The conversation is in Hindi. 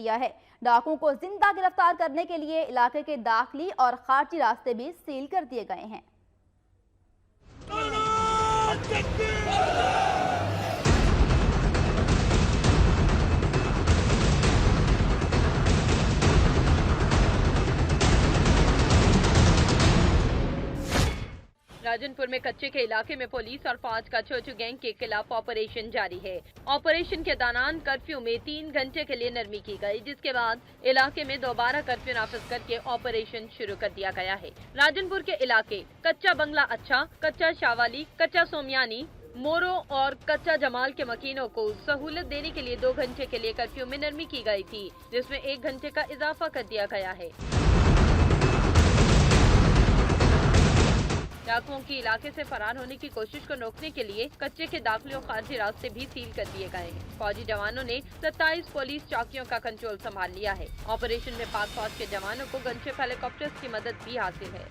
दिया है। डाकुओं को जिंदा गिरफ्तार करने के लिए इलाके के दाखिली और खारजी रास्ते भी सील कर दिए गए हैं। राजनपुर में कच्चे के इलाके में पुलिस और 5 का छोचू गैंग के खिलाफ ऑपरेशन जारी है। ऑपरेशन के दौरान कर्फ्यू में 3 घंटे के लिए नरमी की गई, जिसके बाद इलाके में दोबारा कर्फ्यू नाफिज करके ऑपरेशन शुरू कर दिया गया है। राजनपुर के इलाके कच्चा बंगला अच्छा, कच्चा शावाली, कच्चा सोमयानी, मोरो और कच्चा जमाल के मकीनों को सहूलत देने के लिए 2 घंटे के लिए कर्फ्यू में नरमी की गई थी, जिसमें 1 घंटे का इजाफा कर दिया गया है। डाकुओं की इलाके से फरार होने की कोशिश को रोकने के लिए कच्चे के दाखिली और खारजी रास्ते भी सील कर दिए गए हैं। फौजी जवानों ने 27 पुलिस चौकियों का कंट्रोल संभाल लिया है। ऑपरेशन में पाक फौज के जवानों को गनशिप हेलीकॉप्टर्स की मदद भी हासिल है।